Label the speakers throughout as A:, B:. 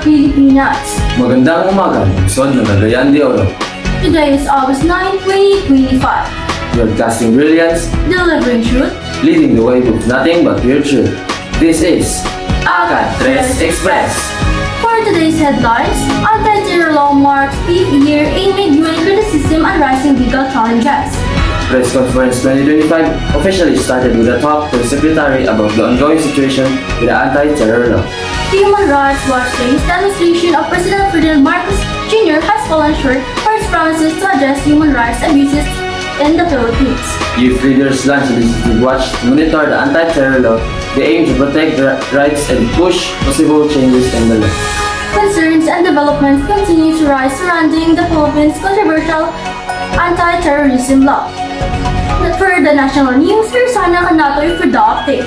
A: Pilipinas.
B: Magandang umaga, lungsod ng Cagayan de Oro.
A: Today is August 9, 2025.
B: Broadcasting Brilliance,
A: Delivering truth.
B: leading the way with nothing but pure truth. This is 𝚃𝚁𝙴𝚂𝚂 Express.
A: For today's headlines, anti-terror law marks 5th year amid UN criticism and rising legal challenges.
B: Press Conference 2025 officially started with a talk to the Secretary about the ongoing situation with the anti-terror law.
A: Human Rights Watch says the administration of President Ferdinand Marcos Jr. has fallen short for its promises to address human rights abuses in the Philippines.
B: Youth leaders launched a legislative watch to monitor the anti-terror law. They aim to protect the rights and push possible changes in the law.
A: Concerns and developments continue to rise surrounding the Philippines' controversial anti-terrorism law. For the national news, here's Hanna Canatoy for the update.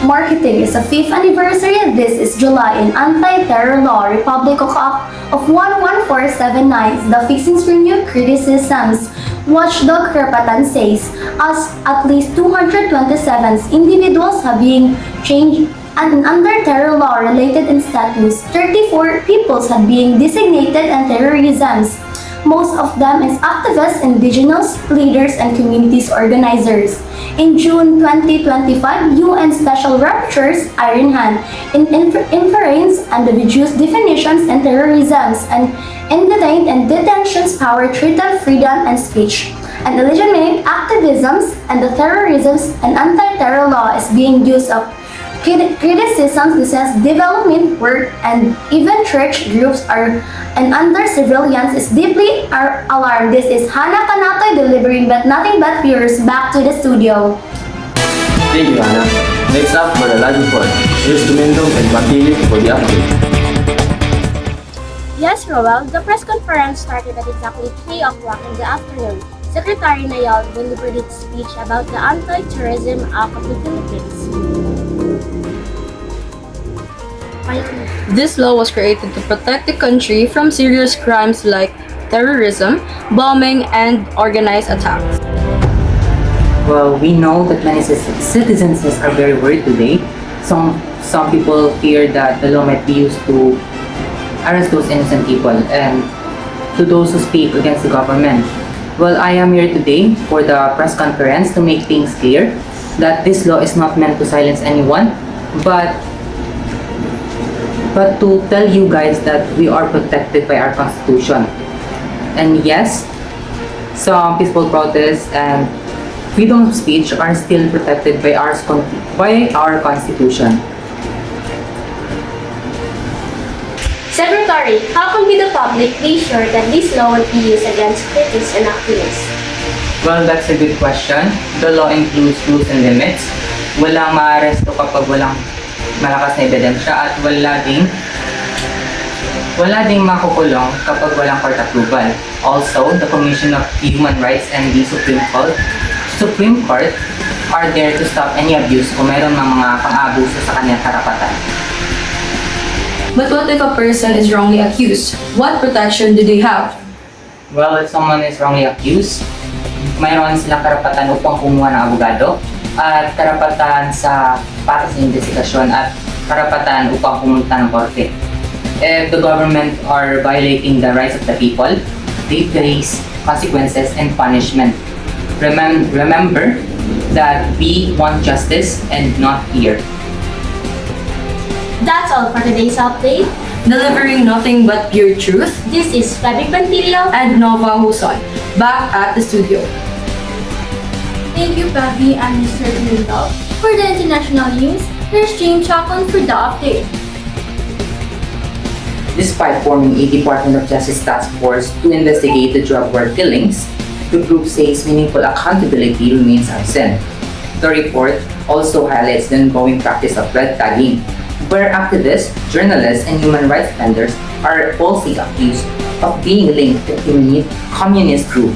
A: Marketing is the 5th anniversary. This is July in Anti-Terror Law Republic of 11479. The fixings renewed criticisms. Watchdog Karapatan says as at least 227 individuals have been changed and under terror law related in status. 34 peoples have been designated as terrorisms. Most of them is activists, indigenous leaders, and communities organizers. In June 2025, UN Special Rapporteurs Iron Hand in inference and the reduced definitions and terrorisms and in detained and detentions power treated freedom and speech. And illegitimate activisms and the terrorisms and anti-terror law is being used of criticisms discuss development work and even church groups are and under civilians is deeply alarmed. This is Hanna Canatoy delivering but nothing but fears back to the studio.
B: Thank you, Hannah. Next up for the live report, here's Tumindog and Pantillo for the update.
C: Yes, Roel, the press conference started at exactly 3 o'clock in the afternoon. Secretary Nayal delivered its speech about the Anti-Terrorism Act of the Philippines.
D: This law was created to protect the country from serious crimes like terrorism, bombing, and organized attacks.
E: Well, we know that many citizens are very worried today. Some people fear that the law might be used to arrest those innocent people and to those who speak against the government. Well, I am here today for the press conference to make things clear that this law is not meant to silence anyone, but to tell you guys that we are protected by our Constitution. And yes, some peaceful protests and freedom of speech are still protected by our Constitution.
C: Secretary, how can the public be sure that this law will be used against critics and activists?
E: Well, that's a good question. The law includes rules and limits. Walang maaresto kapag walang malakas na ebidensya at wala ding makukulong kapag walang court approval. Also, the Commission of Human Rights and the Supreme Court are there to stop any abuse kung mayroon mga pang-abuso sa kanyang karapatan.
D: But what if a person is wrongly accused? What protection do they have?
E: Well, if someone is wrongly accused, mayroon silang karapatan upang kumuha ng abogado at karapatan para sa investigasyon at karapatan upang pumunta ng korte. If the government are violating the rights of the people, they face consequences and punishment. Remember that we want justice and not fear.
C: That's all for today's update.
D: Delivering nothing but pure truth.
C: This is Phoebe Pantillo
D: And Nova Juson, back at the studio.
A: Thank you, Phoebe and Mr. Tumindog. For the international news, here's Chacon for the update.
E: Despite forming a Department of Justice task force to investigate the drug war killings, the group says meaningful accountability remains absent. The report also highlights the ongoing practice of red tagging, where activists, journalists, and human rights defenders are falsely accused of being linked to a communist group.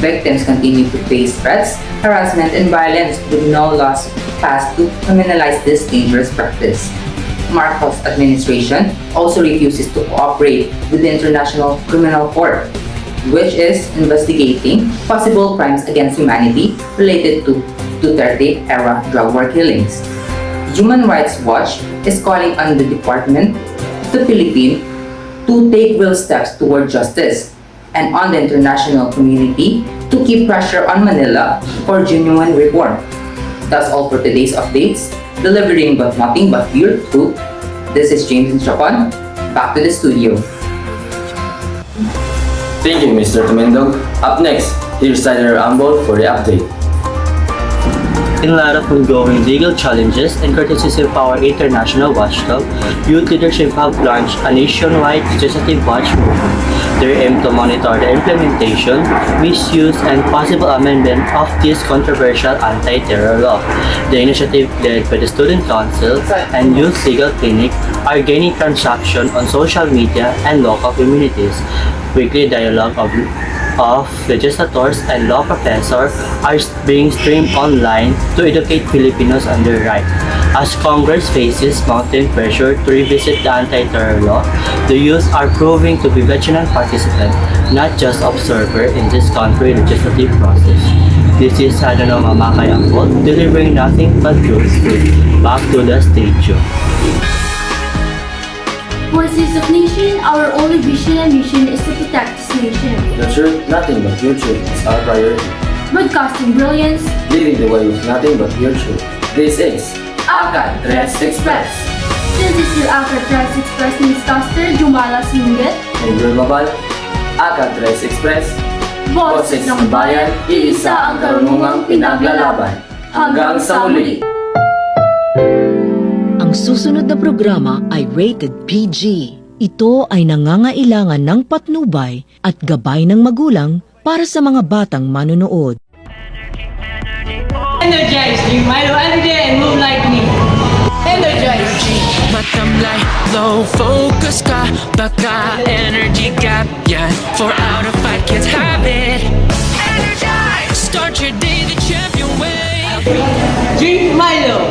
E: Victims continue to face threats, harassment, and violence with no laws passed to criminalize this dangerous practice. Marcos' administration also refuses to cooperate with the International Criminal Court, which is investigating possible crimes against humanity related to Duterte-era drug war killings. Human Rights Watch is calling on the Department of the Philippines to take real steps toward justice and on the international community to keep pressure on Manila for genuine reform. That's all for today's updates. Delivering but nothing but pure truth. This is James and Chacon. Back to the studio.
B: Thank you, Mr. Tumindog. Up next, here's Saidanor Ambol for the update.
F: In light of ongoing legal challenges and courtesy of our international watchdog, youth leadership have launched a nationwide legislative watch movement. Their aim to monitor the implementation, misuse, and possible amendment of this controversial anti-terror law. The initiative, led by the Student Council and Youth Legal Clinic, are gaining traction on social media and local communities. Weekly dialogue of legislators and law professors are being streamed online to educate Filipinos on their rights. As Congress faces mounting pressure to revisit the anti-terror law, the youth are proving to be vigilant participants, not just observers in this country's legislative process. This is Saidanor Mamacay Ambol, delivering nothing but truth. Back to the stage.
A: Voices of Nation, our only vision and mission is to protect this nation.
B: The truth, nothing but pure truth is our priority.
A: Broadcasting Brilliance,
B: Leading the way with nothing but pure truth. This is Agad Dress Express.
A: This is your Agad Dress Express newscaster, Jumielah Suminguit.
B: And Roel Mabal, Agad Dress Express.
A: Boses ng Bayan, Iisa ang Karunungang Pinaglalaban. Hanggang sa muli.
G: Ang susunod na programa ay rated PG. Ito ay nangangailangan ng patnubay at gabay ng magulang para sa mga batang manonood.
H: Energize, drink Milo every day and move like me. Energize.
I: Matamlay, low focus ka, baka energy gap, yeah. 4 out of 5 kids have it. Energize. Start your day the champion way.
H: Drink Milo.